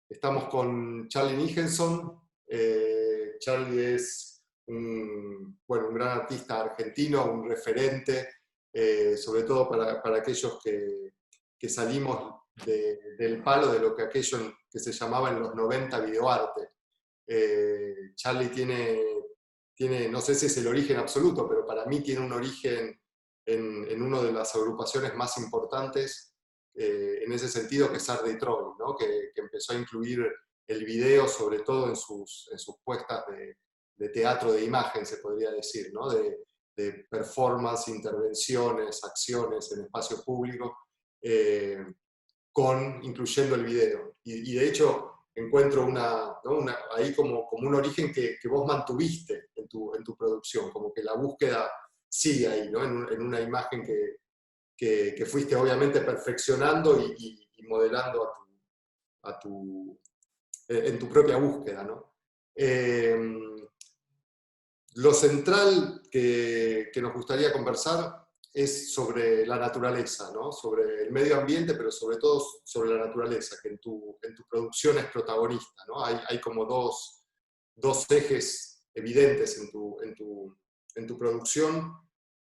Estamos con Charlie Nicholson. Charlie es bueno, un gran artista argentino, un referente, sobre todo para aquellos que salimos del palo de lo que aquello que se llamaba en los 90 videoarte. Charlie tiene, no sé si es el origen absoluto, pero para mí tiene un origen en una de las agrupaciones más importantes en ese sentido, que es Art de Troll, ¿no? Que empezó a incluir el video, sobre todo en sus puestas de teatro de imagen, se podría decir, ¿no? De performance, intervenciones, acciones en espacio público, incluyendo el video. Y de hecho encuentro ¿no? ahí como un origen que vos mantuviste en tu producción, como que la búsqueda sigue ahí, ¿no? En una imagen que fuiste obviamente perfeccionando y modelando en tu propia búsqueda, ¿no? Lo central que nos gustaría conversar es sobre la naturaleza, ¿no? Sobre el medio ambiente, pero sobre todo sobre la naturaleza, que en tu producción es protagonista, ¿no? Hay como dos ejes evidentes en tu producción,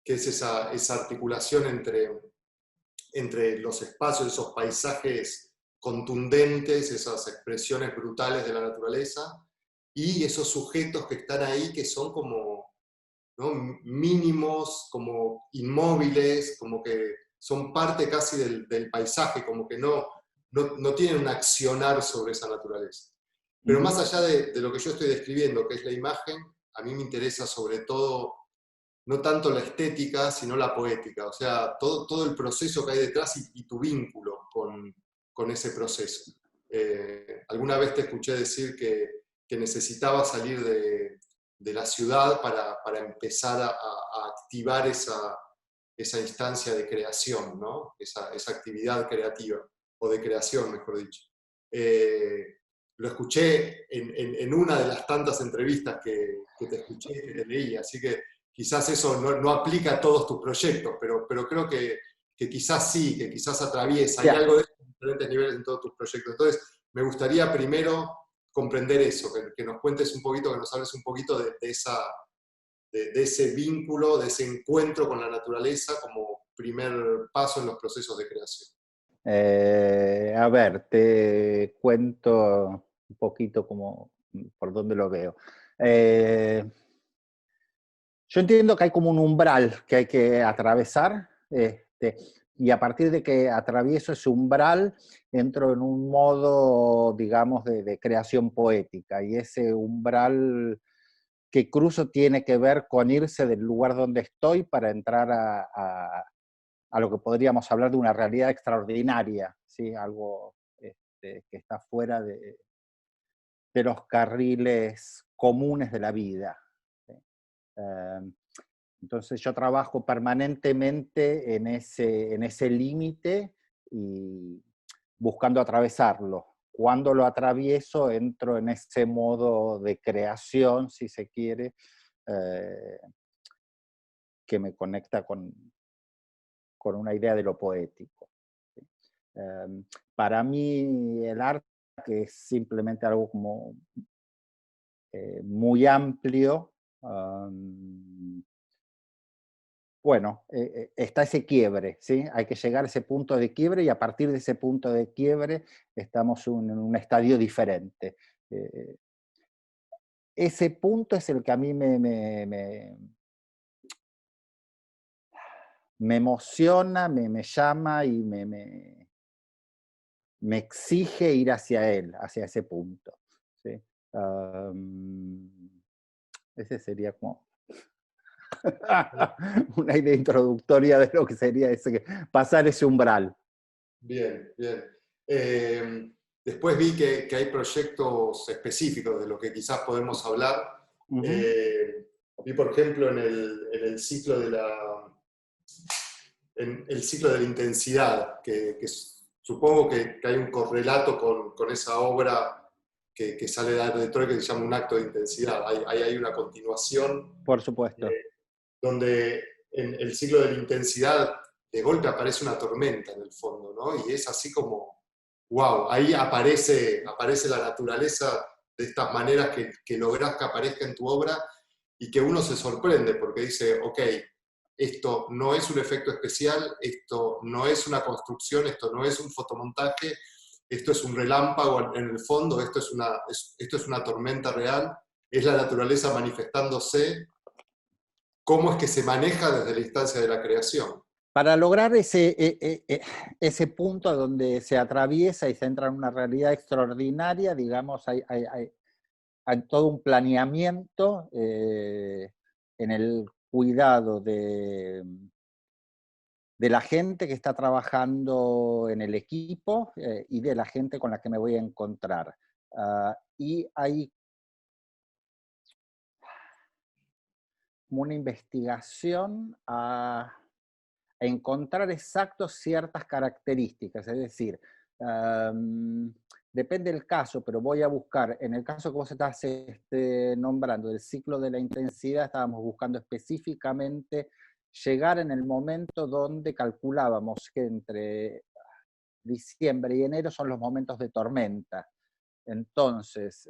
que es esa articulación entre los espacios, esos paisajes contundentes, esas expresiones brutales de la naturaleza, y esos sujetos que están ahí que son como, ¿no? Mínimos, como inmóviles, como que son parte casi del paisaje, como que no tienen un accionar sobre esa naturaleza. Pero más allá de lo que yo estoy describiendo, que es la imagen, a mí me interesa sobre todo no tanto la estética, sino la poética, o sea, todo el proceso que hay detrás y tu vínculo con ese proceso. Alguna vez te escuché decir que necesitabas salir de la ciudad para empezar a activar esa instancia de creación, ¿no? Esa actividad creativa, o de creación, mejor dicho. Lo escuché en una de las tantas entrevistas que te escuché y que te leí, así que quizás eso no aplica a todos tus proyectos, pero creo que quizás sí, que quizás atraviesa, hay Ya, algo de eso en diferentes niveles en todos tus proyectos. Entonces, me gustaría primero comprender eso, que nos cuentes un poquito, que nos hables un poquito de ese vínculo, de ese encuentro con la naturaleza como primer paso en los procesos de creación. a ver, te cuento un poquito como por dónde lo veo. Eh, yo entiendo que hay como un umbral que hay que atravesar, y a partir de que atravieso ese umbral, entro en un modo, digamos, de creación poética, y ese umbral que cruzo tiene que ver con irse del lugar donde estoy para entrar a lo que podríamos hablar de una realidad extraordinaria, ¿sí? Algo que está fuera de los carriles comunes de la vida, ¿sí? Eh, entonces yo trabajo permanentemente en ese límite y buscando atravesarlo. Cuando lo atravieso entro en ese modo de creación, si se quiere, eh, que me conecta con una idea de lo poético. ¿Sí? Para mí el arte es simplemente algo como muy amplio. Bueno, está ese quiebre, ¿sí? Hay que llegar a ese punto de quiebre y a partir de ese punto de quiebre estamos en un estadio diferente. Eh, ese punto es el que a mí me emociona, me llama y me exige ir hacia él, hacia ese punto, ¿sí? Ese sería como una idea introductoria de lo que sería pasar ese umbral. Bien, bien. Después vi que hay proyectos específicos de los que quizás podemos hablar. Ujú. Vi, por ejemplo, en el ciclo en el ciclo de la intensidad, supongo que hay un correlato con esa obra que sale de Arte de Troy, que se llama Un acto de intensidad. Hay una continuación Por supuesto. donde en el ciclo de la intensidad de golpe aparece una tormenta en el fondo, ¿no? Y es así como wow, ahí aparece la naturaleza de estas maneras que lográs que aparezca en tu obra y que uno se sorprende porque dice, ok, esto no es un efecto especial, esto no es una construcción, esto no es un fotomontaje, esto es un relámpago en el fondo, esto es una tormenta real, es la naturaleza manifestándose, cómo es que se maneja desde la instancia de la creación. Para lograr ese punto donde se atraviesa y se entra en una realidad extraordinaria, digamos, hay todo un planeamiento en el cuidado de la gente que está trabajando en el equipo y de la gente con la que me voy a encontrar. Y hay como una investigación a encontrar exactos ciertas características, es decir, depende del caso, pero voy a buscar, en el caso que vos estás nombrando, el ciclo de la intensidad, estábamos buscando específicamente llegar en el momento donde calculábamos que entre diciembre y enero son los momentos de tormenta. Entonces,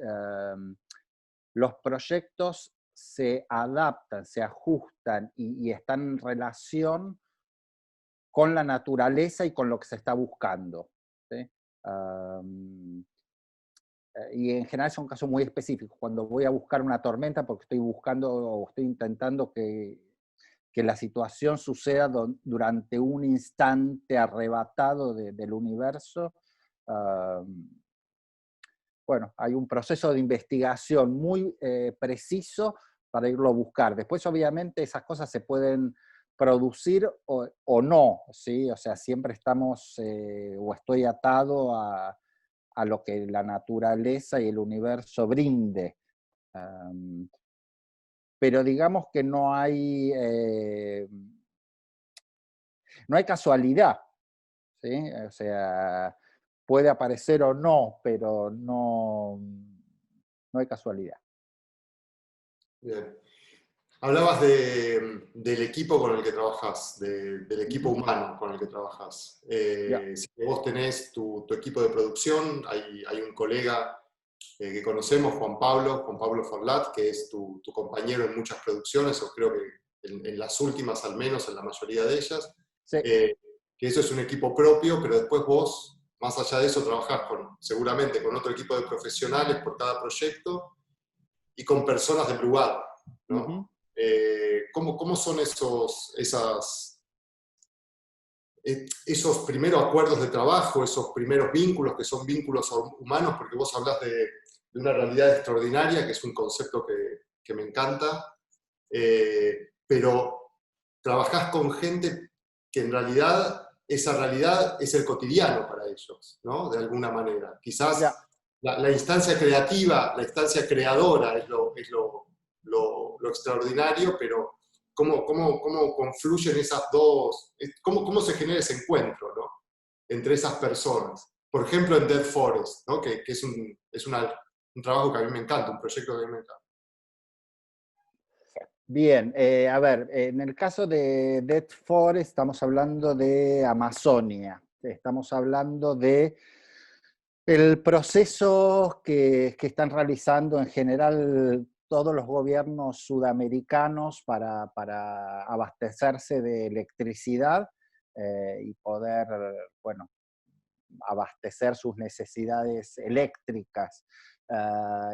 los proyectos se adaptan, se ajustan y están en relación con la naturaleza y con lo que se está buscando, ¿sí? Y en general son casos muy específicos. Cuando voy a buscar una tormenta porque estoy buscando o estoy intentando que la situación suceda durante un instante arrebatado del universo, bueno, hay un proceso de investigación muy preciso para irlo a buscar. Después, obviamente, esas cosas se pueden producir o no, ¿sí? O sea, siempre estamos o estoy atado a lo que la naturaleza y el universo brinde. Pero digamos que no hay casualidad, ¿sí? O sea, puede aparecer o no, pero no hay casualidad. Bien. Hablabas del equipo con el que trabajas, del equipo humano con el que trabajas. Ya. Si vos tenés tu equipo de producción, hay un colega que conocemos, Juan Pablo Forlat, que es tu compañero en muchas producciones, o creo que en las últimas al menos, en la mayoría de ellas, Sí. que eso es un equipo propio, pero después vos, más allá de eso, trabajás seguramente con otro equipo de profesionales por cada proyecto y con personas del lugar, Uh-huh. ¿no? ¿Cómo son esos primeros acuerdos de trabajo, esos primeros vínculos que son vínculos humanos? Porque vos hablas de una realidad extraordinaria, que es un concepto que me encanta, pero trabajás con gente que en realidad esa realidad es el cotidiano para ellos, ¿no? De alguna manera. Quizás Ya. la instancia creativa, la instancia creadora lo extraordinario, pero cómo confluyen esas dos, cómo se genera ese encuentro, ¿no? Entre esas personas. Por ejemplo, en Dead Forest, ¿no? Que es un trabajo que a mí me encanta, un proyecto que a mí me encanta. Bien, a ver, en el caso de Dead Forest estamos hablando de Amazonia, estamos hablando de el proceso que están realizando en general todos los gobiernos sudamericanos para abastecerse de electricidad y poder, bueno, abastecer sus necesidades eléctricas.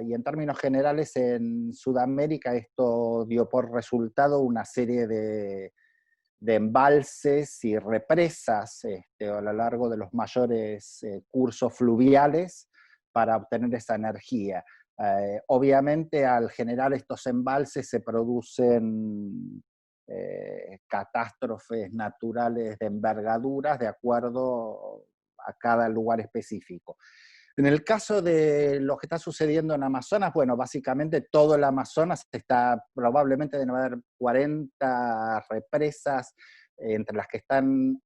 Y en términos generales, en Sudamérica esto dio por resultado una serie de embalses y represas a lo largo de los mayores cursos fluviales para obtener esa energía. Obviamente, al generar estos embalses se producen catástrofes naturales de envergaduras de acuerdo a cada lugar específico. En el caso de lo que está sucediendo en Amazonas, bueno, básicamente todo el Amazonas está, probablemente deben haber 40 represas, entre las que están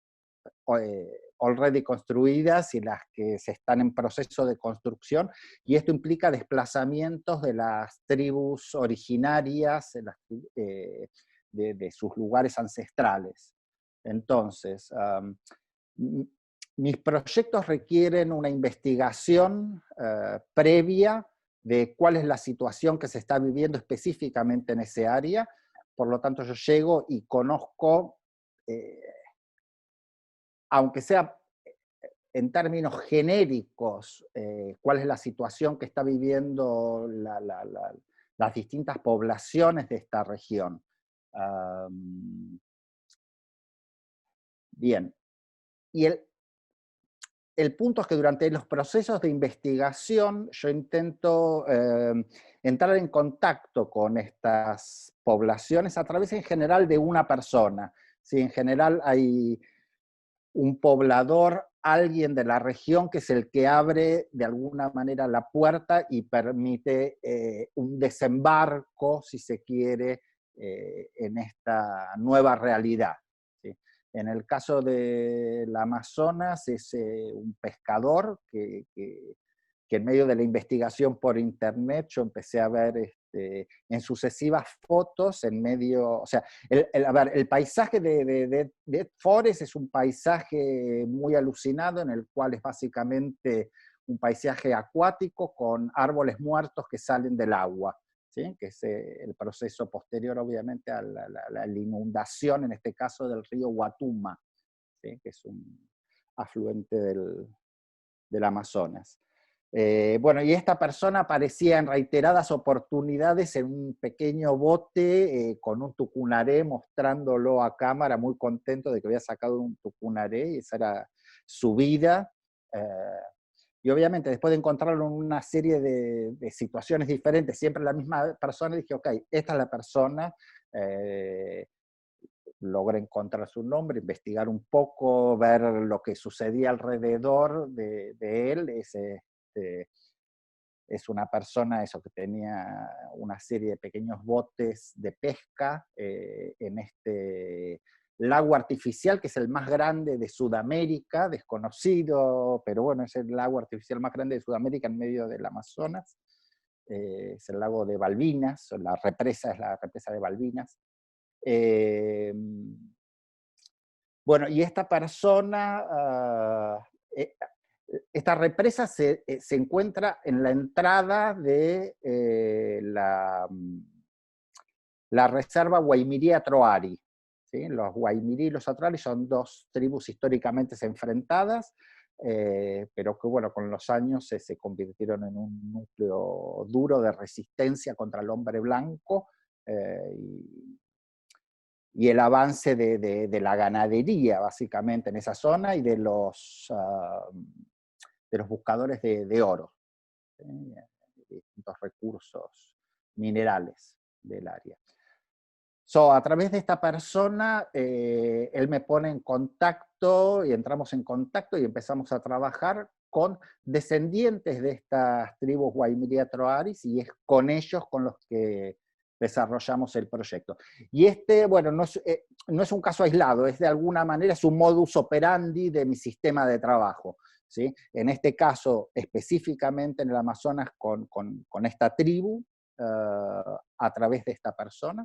already construidas y las que se están en proceso de construcción, y esto implica desplazamientos de las tribus originarias de sus lugares ancestrales. Entonces, mis proyectos requieren una investigación previa de cuál es la situación que se está viviendo específicamente en ese área. Por lo tanto, yo llego y conozco, aunque sea en términos genéricos, cuál es la situación que está viviendo las distintas poblaciones de esta región. Bien, y el punto es que durante los procesos de investigación yo intento entrar en contacto con estas poblaciones a través en general de una persona. ¿Sí? En general hay un poblador, alguien de la región que es el que abre de alguna manera la puerta y permite un desembarco, si se quiere, en esta nueva realidad. ¿Sí? En el caso del Amazonas es un pescador que en medio de la investigación por internet yo empecé a ver en sucesivas fotos, en medio, o sea, a ver, el paisaje de Dead Forest es un paisaje muy alucinado, en el cual es básicamente un paisaje acuático con árboles muertos que salen del agua, ¿sí? Que es el proceso posterior, obviamente, a la inundación, en este caso del río Guatuma, ¿sí? Que es un afluente del Amazonas. Bueno, y esta persona aparecía en reiteradas oportunidades en un pequeño bote con un tucunaré, mostrándolo a cámara, muy contento de que había sacado un tucunaré, y esa era su vida. Y obviamente después de encontrarlo en una serie de situaciones diferentes, siempre la misma persona, dije, ok, esta es la persona. Logré encontrar su nombre, investigar un poco, ver lo que sucedía alrededor de él. Es una persona eso, que tenía una serie de pequeños botes de pesca en este lago artificial, que es el más grande de Sudamérica, desconocido, pero bueno, es el lago artificial más grande de Sudamérica en medio del Amazonas. Es el lago de Balvinas, la represa es la represa de Balvinas. Bueno, y esta persona, esta represa se encuentra en la entrada de la reserva Guaymirí-Atroari. ¿Sí? Los Guaymirí y los Atroari son dos tribus históricamente enfrentadas, pero que bueno, con los años se convirtieron en un núcleo duro de resistencia contra el hombre blanco, y el avance de la ganadería, básicamente, en esa zona, y de los buscadores de oro, de distintos recursos minerales del área. A través de esta persona, él me pone en contacto, y entramos en contacto y empezamos a trabajar con descendientes de estas tribus Guaymirí-Atroaris, y es con ellos con los que desarrollamos el proyecto. Y bueno, no es un caso aislado, es de alguna manera, es un modus operandi de mi sistema de trabajo, ¿sí? En este caso, específicamente en el Amazonas, con esta tribu, a través de esta persona.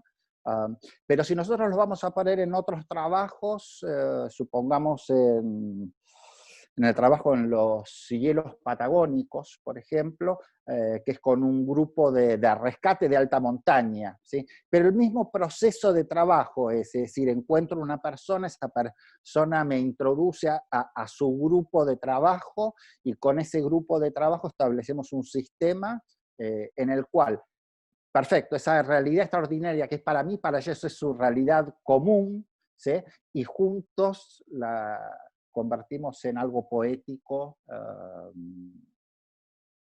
Pero si nosotros los vamos a poner en otros trabajos, supongamos en el trabajo en los hielos patagónicos, por ejemplo, que es con un grupo de rescate de alta montaña, ¿sí? Pero el mismo proceso de trabajo es decir, encuentro una persona, esa persona me introduce a su grupo de trabajo, y con ese grupo de trabajo establecemos un sistema en el cual, perfecto, esa realidad extraordinaria que es para mí, para ellos es su realidad común, ¿sí? Y juntos la convertimos en algo poético,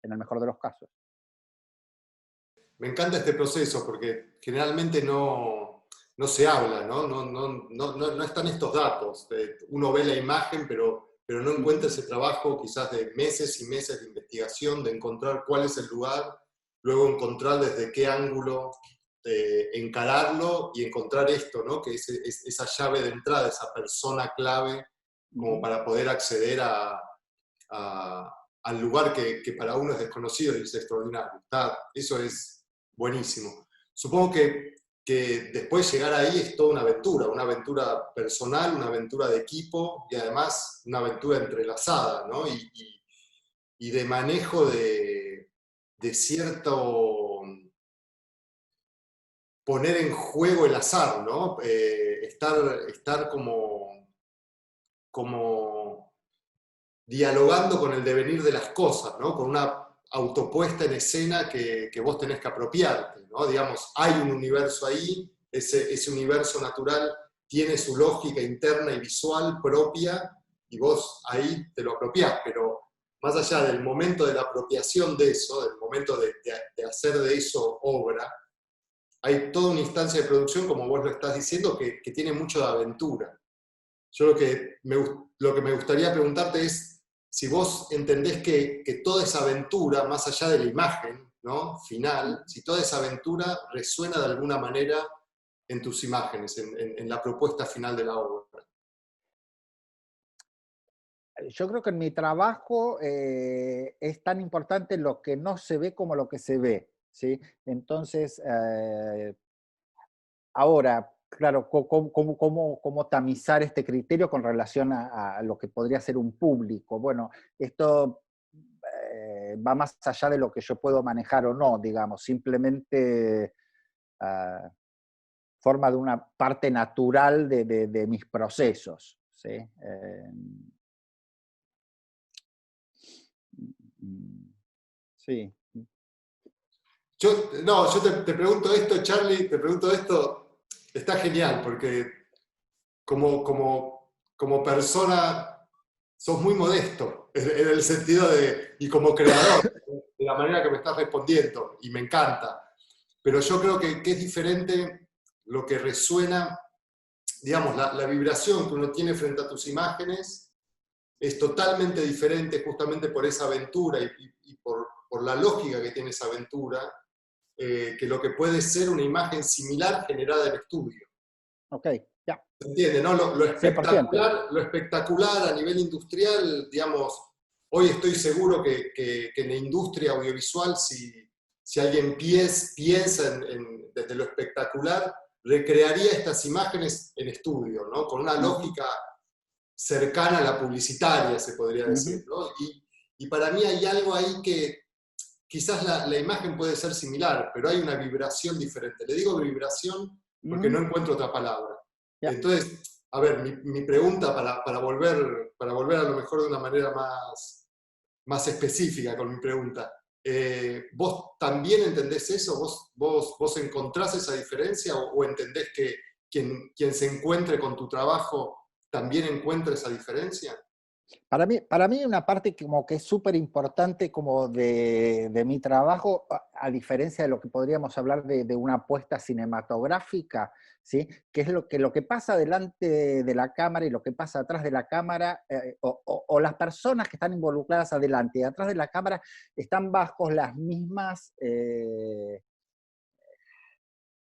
en el mejor de los casos. Me encanta este proceso porque generalmente no se habla, no están estos datos. Uno ve la imagen, pero no encuentra ese trabajo quizás de meses y meses de investigación, de encontrar cuál es el lugar, luego encontrar desde qué ángulo encararlo y encontrar esto, ¿no? Que es esa llave de entrada, esa persona clave, como para poder acceder al lugar que para uno es desconocido y es extraordinario. Eso es buenísimo. Supongo que que después llegar ahí es toda una aventura personal, una aventura de equipo y además una aventura entrelazada, ¿no? Y de manejo de cierto poner en juego el azar, ¿no? Estar como dialogando con el devenir de las cosas, ¿no? Con una autopuesta en escena que vos tenés que apropiarte, ¿no? Digamos, hay un universo ahí, ese universo natural tiene su lógica interna y visual propia, y vos ahí te lo apropiás, pero más allá del momento de la apropiación de eso, del momento de hacer de eso obra, hay toda una instancia de producción, como vos lo estás diciendo, que tiene mucho de aventura. Yo lo que me gustaría preguntarte es si vos entendés que toda esa aventura, más allá de la imagen, ¿no? Final, si toda esa aventura resuena de alguna manera en tus imágenes, en la propuesta final de la obra. Yo creo que en mi trabajo es tan importante lo que no se ve como lo que se ve, ¿sí? Entonces, ahora, claro, ¿cómo tamizar este criterio con relación a lo que podría ser un público? Bueno, esto va más allá de lo que yo puedo manejar o no, digamos, simplemente forma de una parte natural de mis procesos, ¿sí? Sí. Yo te pregunto esto, Charlie, te pregunto esto, está genial, porque como persona sos muy modesto, en el sentido y como creador, de la manera que me estás respondiendo, y me encanta. Pero yo creo que es diferente lo que resuena, digamos, la vibración que uno tiene frente a tus imágenes es totalmente diferente justamente por esa aventura y por la lógica que tiene esa aventura, que lo que puede ser una imagen similar generada en estudio. Ok, ya. ¿Se entiende, no? 100%. Lo espectacular a nivel industrial, digamos, hoy estoy seguro que en la industria audiovisual, si alguien piensa desde lo espectacular, recrearía estas imágenes en estudio, ¿no? Con una lógica cercana a la publicitaria, se podría decir, ¿no? Y para mí hay algo ahí que quizás la imagen puede ser similar, pero hay una vibración diferente. Le digo vibración porque no encuentro otra palabra. Ya. Entonces, a ver, mi pregunta para volver a lo mejor de una manera más específica con mi pregunta. ¿Vos también entendés eso? ¿Vos encontrás esa diferencia o entendés que quien se encuentre con tu trabajo también encuentra esa diferencia? Para mí una parte como que es súper importante como de mi trabajo, a diferencia de lo que podríamos hablar de una apuesta cinematográfica, ¿sí? Que es lo que pasa delante de la cámara y lo que pasa atrás de la cámara, o las personas que están involucradas adelante y atrás de la cámara están bajo las mismas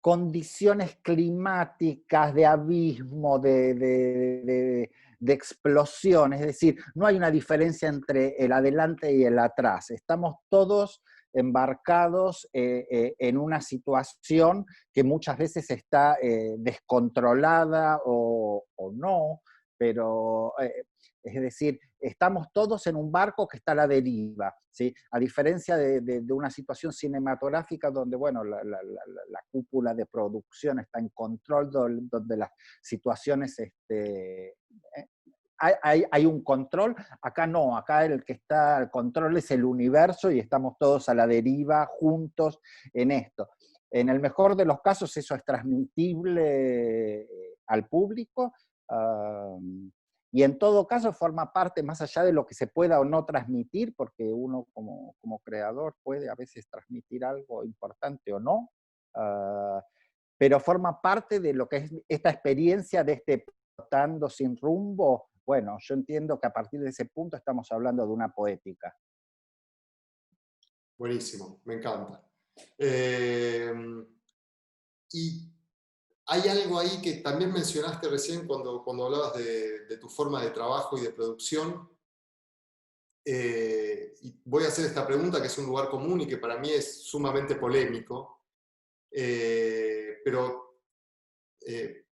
condiciones climáticas, de abismo, de explosión, es decir, no hay una diferencia entre el adelante y el atrás, estamos todos embarcados en una situación que muchas veces está descontrolada o no, pero es decir, estamos todos en un barco que está a la deriva, ¿sí? A diferencia de una situación cinematográfica donde, bueno, la cúpula de producción está en control, donde las situaciones, hay un control, acá no, acá el que está al control es el universo y estamos todos a la deriva, juntos en esto. En el mejor de los casos eso es transmitible al público, y en todo caso forma parte más allá de lo que se pueda o no transmitir, porque uno como creador puede a veces transmitir algo importante o no, pero forma parte de lo que es esta experiencia de este flotando sin rumbo. Bueno, yo entiendo que a partir de ese punto estamos hablando de una poética. Buenísimo, me encanta. Y hay algo ahí que también mencionaste recién cuando hablabas de tu forma de trabajo y de producción. Y voy a hacer esta pregunta que es un lugar común y que para mí es sumamente polémico, pero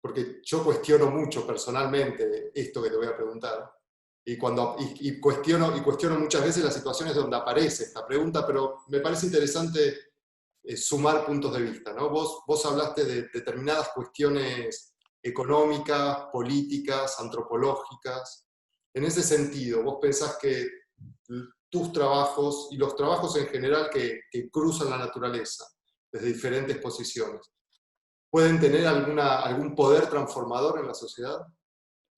porque yo cuestiono mucho personalmente esto que te voy a preguntar, y cuestiono muchas veces las situaciones donde aparece esta pregunta, pero me parece interesante sumar puntos de vista, ¿no? Vos hablaste de determinadas cuestiones económicas, políticas, antropológicas. En ese sentido, ¿vos pensás que tus trabajos y los trabajos en general que cruzan la naturaleza desde diferentes posiciones pueden tener algún poder transformador en la sociedad?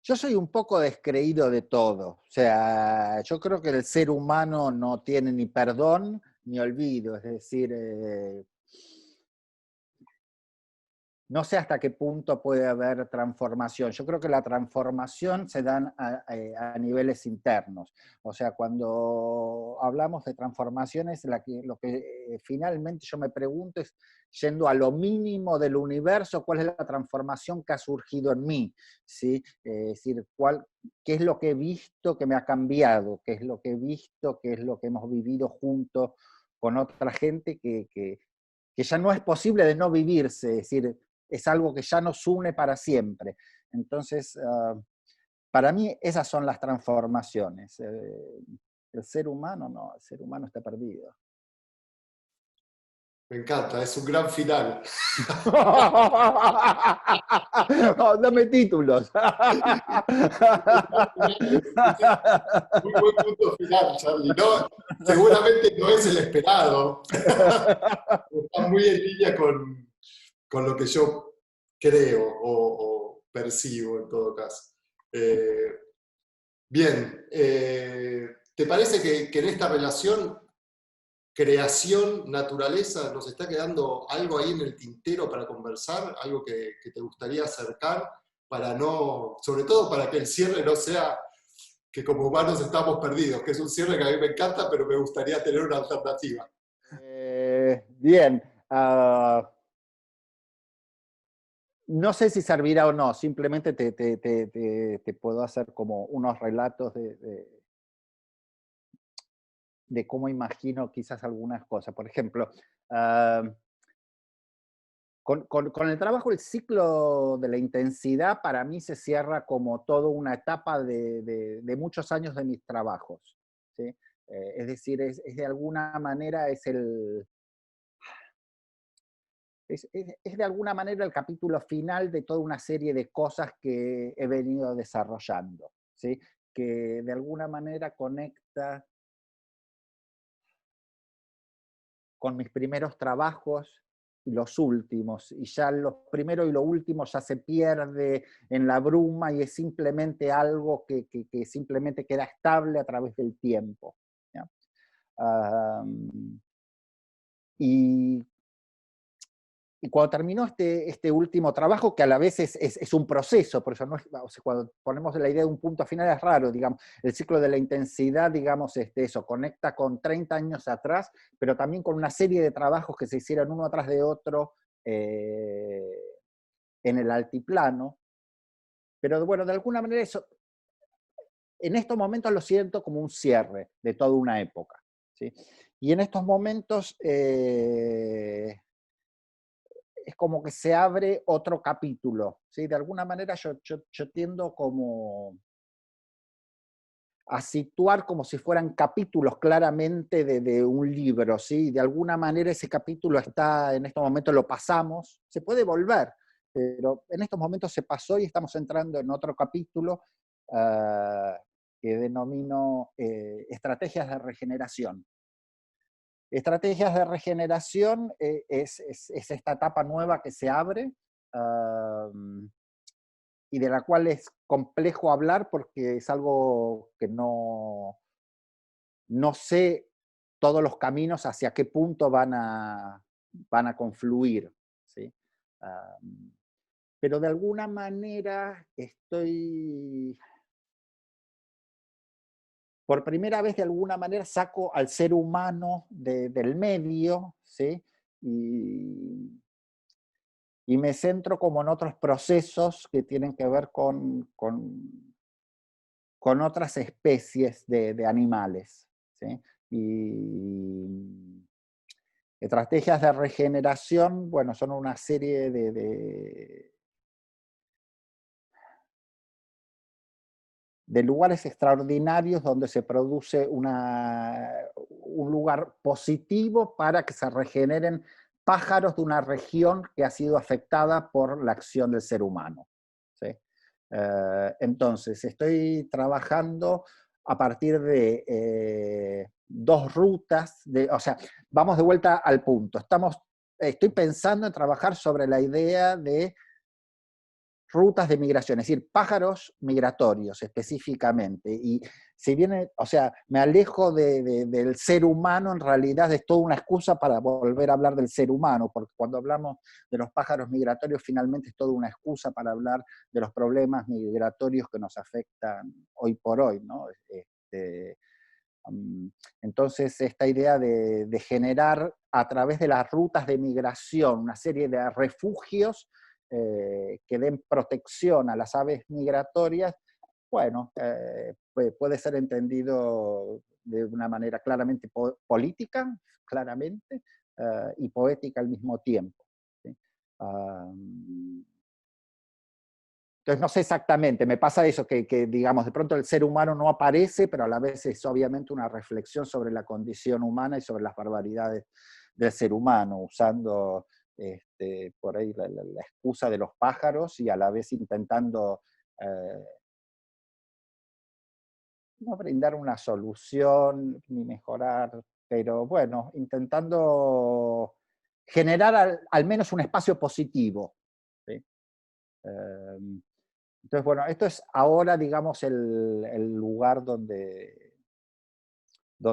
Yo soy un poco descreído de todo. O sea, yo creo que el ser humano no tiene ni perdón ni olvido. Es decir, no sé hasta qué punto puede haber transformación. Yo creo que la transformación se da a niveles internos. O sea, cuando hablamos de transformaciones, lo que finalmente yo me pregunto es, yendo a lo mínimo del universo, ¿cuál es la transformación que ha surgido en mí? ¿Sí? Es decir, ¿qué es lo que he visto que me ha cambiado? ¿Qué es lo que he visto? ¿Qué es lo que hemos vivido juntos con otra gente que ya no es posible de no vivirse? Es decir, es algo que ya nos une para siempre. Entonces, para mí esas son las transformaciones. El ser humano no, el ser humano está perdido. Me encanta, es un gran final. No, dame títulos. Muy buen punto final, Charlie. No, seguramente no es el esperado. Está muy en línea con lo que yo creo o percibo en todo caso. Eh, Bien, ¿te parece que en esta relación creación-naturaleza nos está quedando algo ahí en el tintero para conversar? ¿Algo que te gustaría acercar? Para no, sobre todo para que el cierre no sea que como humanos estamos perdidos, que es un cierre que a mí me encanta, pero me gustaría tener una alternativa. Bien. No sé si servirá o no, simplemente te puedo hacer como unos relatos de cómo imagino quizás algunas cosas. Por ejemplo, con el trabajo, el ciclo de la intensidad para mí se cierra como toda una etapa de muchos años de mis trabajos, ¿sí? Es decir, es de alguna manera es de alguna manera el capítulo final de toda una serie de cosas que he venido desarrollando, ¿sí? Que de alguna manera conecta con mis primeros trabajos y los últimos, y ya los primeros y lo último ya se pierde en la bruma y es simplemente algo que simplemente queda estable a través del tiempo, ¿ya? Y Y cuando terminó este último trabajo, que a la vez es un proceso, por eso no es, o sea, cuando ponemos la idea de un punto final es raro, digamos, el ciclo de la intensidad, digamos, eso, conecta con 30 años atrás, pero también con una serie de trabajos que se hicieron uno atrás de otro en el altiplano, pero bueno, de alguna manera eso, en estos momentos lo siento como un cierre de toda una época, ¿sí? Y en estos momentos es como que se abre otro capítulo, ¿sí? De alguna manera yo tiendo como a situar como si fueran capítulos claramente de un libro, ¿sí? De alguna manera ese capítulo está, en estos momentos lo pasamos, se puede volver, pero en estos momentos se pasó y estamos entrando en otro capítulo uh, que denomino estrategias de regeneración. Estrategias de regeneración es esta etapa nueva que se abre y de la cual es complejo hablar porque es algo que no sé todos los caminos hacia qué punto van a confluir, ¿sí? Pero de alguna manera estoy, por primera vez de alguna manera saco al ser humano del medio, ¿sí? Y me centro como en otros procesos que tienen que ver con otras especies de animales, ¿sí? Y estrategias de regeneración, bueno, son una serie de lugares extraordinarios donde se produce un lugar positivo para que se regeneren pájaros de una región que ha sido afectada por la acción del ser humano. ¿Sí? Entonces, estoy trabajando a partir de dos rutas, o sea, vamos de vuelta al punto. Estoy pensando en trabajar sobre la idea de rutas de migración, es decir, pájaros migratorios específicamente. Y si viene, o sea, me alejo del ser humano, en realidad es toda una excusa para volver a hablar del ser humano, porque cuando hablamos de los pájaros migratorios, finalmente es toda una excusa para hablar de los problemas migratorios que nos afectan hoy por hoy, ¿no? Entonces, esta idea de generar a través de las rutas de migración una serie de refugios que den protección a las aves migratorias, bueno, puede ser entendido de una manera claramente política, claramente, y poética al mismo tiempo. ¿Sí? Entonces no sé exactamente, me pasa eso, que digamos, de pronto el ser humano no aparece, pero a la vez es obviamente una reflexión sobre la condición humana y sobre las barbaridades del ser humano, usando por ahí la excusa de los pájaros y a la vez intentando eh, no brindar una solución ni mejorar, pero bueno, intentando generar al menos un espacio positivo. ¿Sí? Entonces, bueno, esto es ahora, digamos, el lugar donde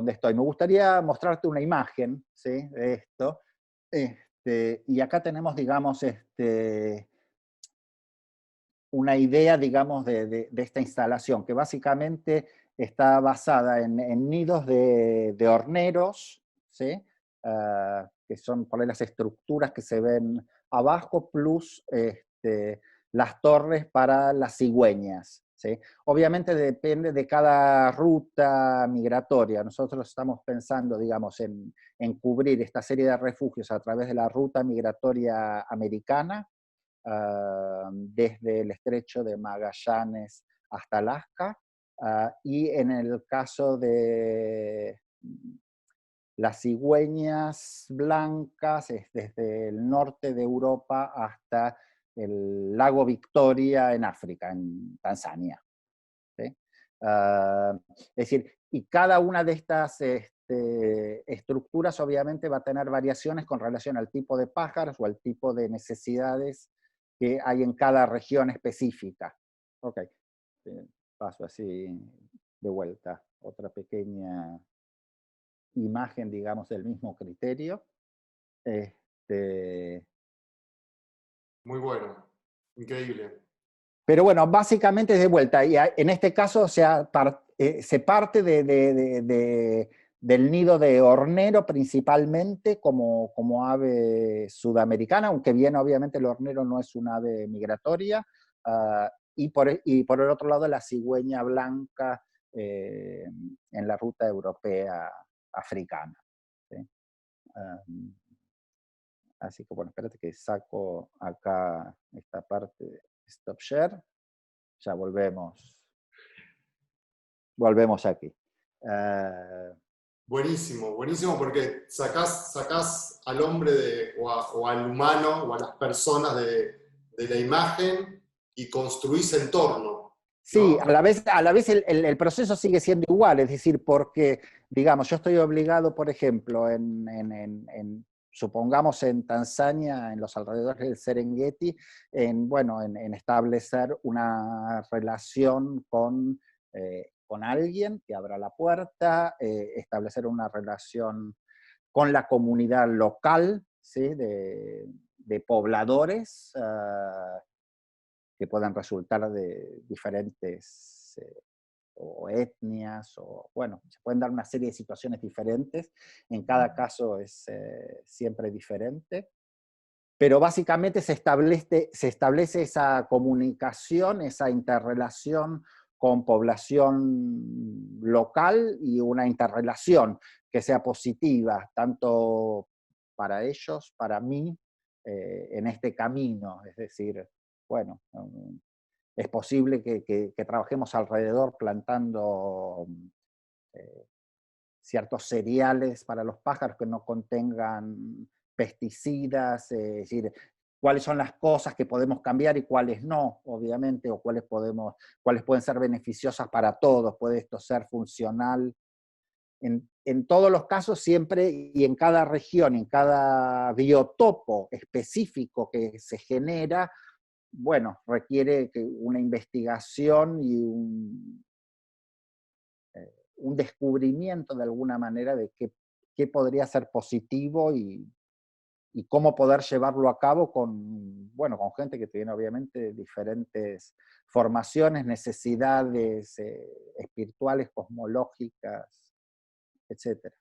estoy. Me gustaría mostrarte una imagen, ¿sí? De esto. Y acá tenemos, digamos, una idea, digamos, de esta instalación, que básicamente está basada en nidos de horneros, ¿sí? Que son por ahí las estructuras que se ven abajo, plus las torres para las cigüeñas. ¿Sí? Obviamente depende de cada ruta migratoria. Nosotros estamos pensando, digamos, en cubrir esta serie de refugios a través de la ruta migratoria americana, desde el estrecho de Magallanes hasta Alaska, y en el caso de las cigüeñas blancas es desde el norte de Europa hasta el lago Victoria en África, en Tanzania. ¿Sí? Es decir, y cada una de estas estructuras obviamente va a tener variaciones con relación al tipo de pájaros o al tipo de necesidades que hay en cada región específica. Ok, paso así de vuelta. Otra pequeña imagen, digamos, del mismo criterio. Este, Muy bueno, increíble. Pero bueno, básicamente es de vuelta. Y en este caso se parte del nido de hornero principalmente como ave sudamericana, aunque bien obviamente el hornero no es un ave migratoria. Y por el otro lado la cigüeña blanca en la ruta europea africana. ¿Sí? Um, Así que bueno, espérate que saco acá esta parte, stop share. Ya volvemos aquí. Buenísimo, buenísimo porque sacás al hombre o al humano o a las personas de la imagen y construís entorno, Sí, ¿no? a la vez el proceso sigue siendo igual, es decir, porque, digamos, yo estoy obligado, por ejemplo, supongamos en Tanzania, en los alrededores del Serengeti, en establecer una relación con alguien que abra la puerta, establecer una relación con la comunidad local, ¿sí? de pobladores, que puedan resultar de diferentes o etnias, o bueno, se pueden dar una serie de situaciones diferentes, en cada caso es siempre diferente, pero básicamente se establece esa comunicación, esa interrelación con población local y una interrelación que sea positiva, tanto para ellos, para mí, en este camino, es decir, bueno, es posible que trabajemos alrededor plantando ciertos cereales para los pájaros que no contengan pesticidas, es decir, cuáles son las cosas que podemos cambiar y cuáles no, obviamente, o cuáles pueden ser beneficiosas para todos, puede esto ser funcional. En todos los casos siempre y en cada región, en cada biotopo específico que se genera, bueno, requiere una investigación y un descubrimiento de alguna manera de qué podría ser positivo y cómo poder llevarlo a cabo bueno, con gente que tiene obviamente diferentes formaciones, necesidades espirituales, cosmológicas, etc.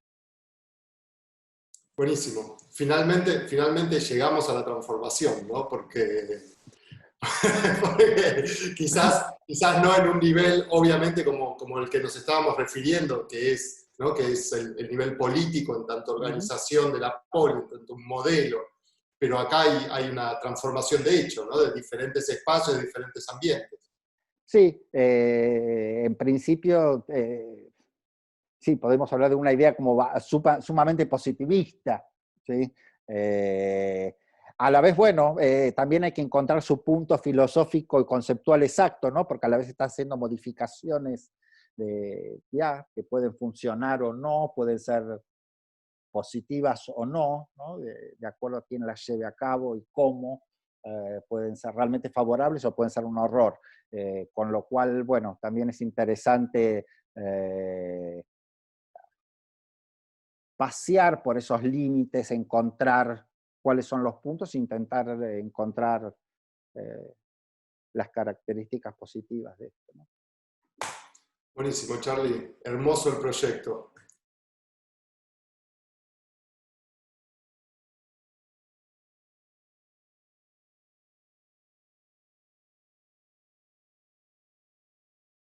Buenísimo. Finalmente llegamos a la transformación, ¿no? Porque quizás no en un nivel, obviamente, como el que nos estábamos refiriendo, que es, ¿no? Que es el nivel político, en tanto organización de la poli, en tanto un modelo, pero acá hay una transformación de hecho, ¿no? De diferentes espacios, de diferentes ambientes. Sí, en principio, sí, podemos hablar de una idea como sumamente positivista, ¿sí? A la vez, bueno, también hay que encontrar su punto filosófico y conceptual exacto, ¿no? Porque a la vez está haciendo modificaciones que pueden funcionar o no, pueden ser positivas o no, ¿no? De acuerdo a quién las lleve a cabo y cómo, pueden ser realmente favorables o pueden ser un horror. Con lo cual, bueno, también es interesante pasear por esos límites, encontrar cuáles son los puntos, intentar encontrar las características positivas de esto, ¿no? Buenísimo, Charlie. Hermoso el proyecto.